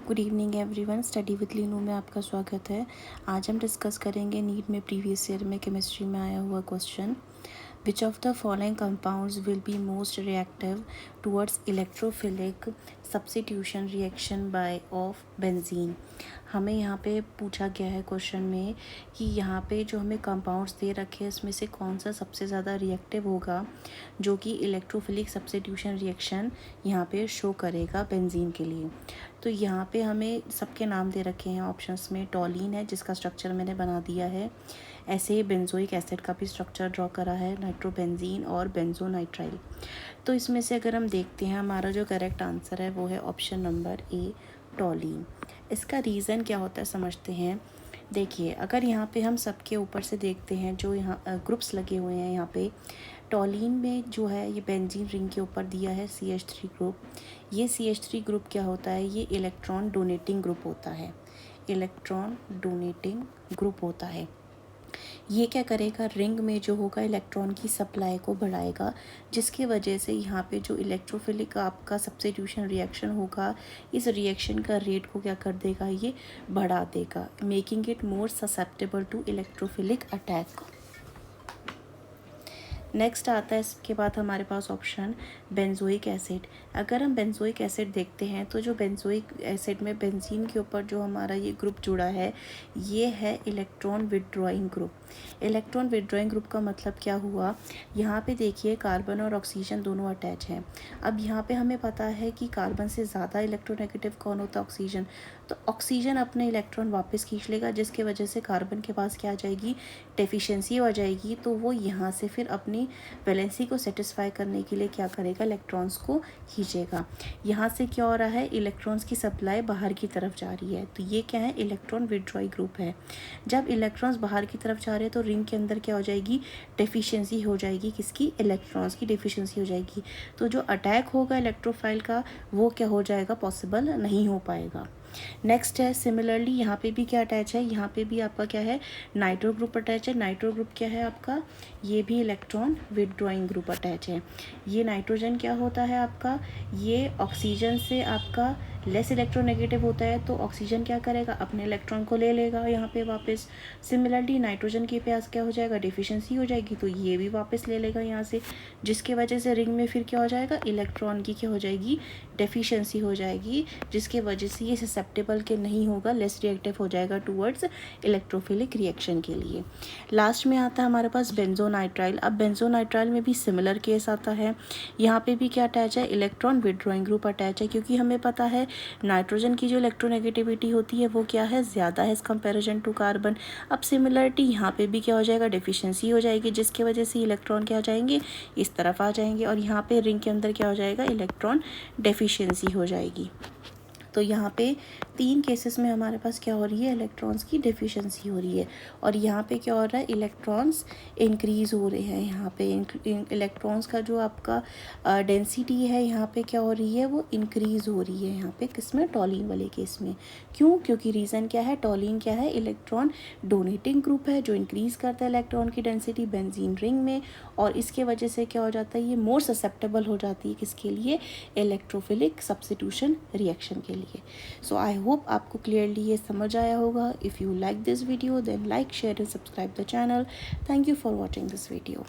Good evening everyone. Study with Leenu में आपका स्वागत है। आज हम डिस्कस करेंगे नीट में प्रीवियस ईयर में केमिस्ट्री में आया हुआ question, which of the following compounds will be most reactive towards electrophilic substitution reaction by of benzene. हमें यहाँ पे पूछा गया है क्वेश्चन में कि यहाँ पे जो हमें कंपाउंड्स दे रखे हैं इसमें से कौन सा सबसे ज़्यादा रिएक्टिव होगा जो कि इलेक्ट्रोफिलिक सब्स्टिट्यूशन रिएक्शन यहाँ पे शो करेगा बेंजीन के लिए। तो यहाँ पे हमें सबके नाम दे रखे हैं ऑप्शंस में। टॉलीन है जिसका स्ट्रक्चर मैंने बना दिया है, ऐसे ही बेंजोइक एसिड का भी स्ट्रक्चर ड्रॉ करा है, नाइट्रोबेंजीन और बेंजोनाइट्राइल। तो इसमें से अगर हम देखते हैं हमारा जो करेक्ट आंसर है वो है ऑप्शन नंबर ए, टॉलीन। इसका रीज़न क्या होता है समझते हैं। देखिए अगर यहाँ पे हम सबके ऊपर से देखते हैं जो यहाँ ग्रुप्स लगे हुए हैं, यहाँ पे टॉलीन में जो है ये बेंजीन रिंग के ऊपर दिया है CH3 ग्रुप। ये CH3 ग्रुप क्या होता है, ये इलेक्ट्रॉन डोनेटिंग ग्रुप होता है, इलेक्ट्रॉन डोनेटिंग ग्रुप होता है। ये क्या करेगा, रिंग में जो होगा इलेक्ट्रॉन की सप्लाई को बढ़ाएगा, जिसकी वजह से यहाँ पे जो इलेक्ट्रोफिलिक आपका सब्स्टिट्यूशन रिएक्शन होगा, इस रिएक्शन का रेट को क्या कर देगा, ये बढ़ा देगा, making it more susceptible to electrophilic attack. Next आता है इसके बाद हमारे पास ऑप्शन बेंजोइक एसिड। अगर हम बेंजोइक एसिड देखते हैं तो जो बेंजोइक एसिड में बेंजीन के ऊपर जो हमारा ये ग्रुप जुड़ा है ये है electron withdrawing group. Electron withdrawing group का मतलब क्या हुआ, यहाँ पे देखिए कार्बन और ऑक्सीजन दोनों अटैच हैं। अब यहाँ पे हमें पता है कि कार्बन से ज़्यादा इलेक्ट्रोनेगेटिव कौन होता है, ऑक्सीजन। तो ऑक्सीजन अपने इलेक्ट्रॉन वापस खींच लेगा, जिसके वजह से कार्बन के पास क्या आ जाएगी, डेफिशिएंसी हो जाएगी। तो वो यहाँ से फिर अपनी वैलेंसी को सेटिस्फाई करने के लिए क्या करेगा, इलेक्ट्रॉन्स को खींचेगा। यहाँ से क्या हो रहा है, इलेक्ट्रॉन्स की सप्लाई बाहर की तरफ जा रही है, तो ये क्या है, इलेक्ट्रॉन विड्रॉइंग ग्रुप है। जब इलेक्ट्रॉन्स बाहर की तरफ जा रहे हैं तो रिंग के अंदर क्या हो जाएगी, डेफिशिएंसी हो जाएगी, किसकी, इलेक्ट्रॉन्स की डेफिशिएंसी हो जाएगी। तो जो अटैक होगा इलेक्ट्रोफाइल का वो क्या हो जाएगा, पॉसिबल नहीं हो पाएगा। नेक्स्ट है सिमिलरली यहाँ पे भी क्या अटैच है, यहाँ पे भी आपका क्या है, नाइट्रो ग्रुप अटैच है। नाइट्रो ग्रुप क्या है आपका, ये भी इलेक्ट्रॉन विड्रॉइंग ग्रुप अटैच है। ये नाइट्रोजन क्या होता है आपका, ये ऑक्सीजन से आपका लेस इलेक्ट्रोनेगेटिव होता है, तो ऑक्सीजन क्या करेगा, अपने इलेक्ट्रॉन को ले लेगा यहाँ पे वापस। सिमिलरली नाइट्रोजन के पास क्या हो जाएगा, डिफिशिएंसी हो जाएगी, तो ये भी वापस ले लेगा यहाँ से, जिसके वजह से रिंग में फिर क्या हो जाएगा, इलेक्ट्रॉन की क्या हो जाएगी, डेफिशिएंसी हो जाएगी, जिसके वजह से ये ससेप्टेबल के नहीं होगा, लेस रिएक्टिव हो जाएगा टूवर्ड्स इलेक्ट्रोफिलिक रिएक्शन के लिए। लास्ट में आता है हमारे पास बेंजोनाइट्राइल। अब बेंजोनाइट्राइल में भी सिमिलर केस आता है। यहाँ पे भी क्या अटैच है, इलेक्ट्रॉन विड्रॉइंग ग्रुप अटैच है, क्योंकि हमें पता है नाइट्रोजन की जो इलेक्ट्रोनेगेटिविटी होती है वो क्या है, ज़्यादा है इस कंपैरिजन टू कार्बन। अब सिमिलरिटी यहाँ पे भी क्या हो जाएगा, डेफिशिएंसी हो जाएगी, जिसकी वजह से इलेक्ट्रॉन क्या आ जाएंगे, इस तरफ आ जाएंगे, और यहाँ पे रिंग के अंदर क्या हो जाएगा, इलेक्ट्रॉन डेफिशिएंसी हो जाएगी। तो यहाँ पे 3 केसेस में हमारे पास क्या हो रही है, इलेक्ट्रॉन्स की डेफिशिएंसी हो रही है, और यहाँ पे क्या हो रहा है, इलेक्ट्रॉन्स इंक्रीज़ हो रहे हैं। यहाँ पे इलेक्ट्रॉन्स का जो आपका डेंसिटी है यहाँ पे क्या हो रही है, वो इंक्रीज़ हो रही है यहाँ पे, किसमें, टॉलीन वाले केस में। क्यों, क्योंकि रीज़न क्या है, टॉलीन क्या है, इलेक्ट्रॉन डोनेटिंग ग्रुप है जो इंक्रीज़ करता है इलेक्ट्रॉन की डेंसिटी बेंजीन रिंग में, और इसके वजह से क्या हो जाता है, ये मोर ससेप्टेबल हो जाती है किसके लिए, इलेक्ट्रोफिलिक सब्स्टिट्यूशन रिएक्शन के लिए। सो आई होप आपको क्लियरली ये समझ आया होगा। If you like this video then like, share and subscribe the channel. Thank you for watching this video.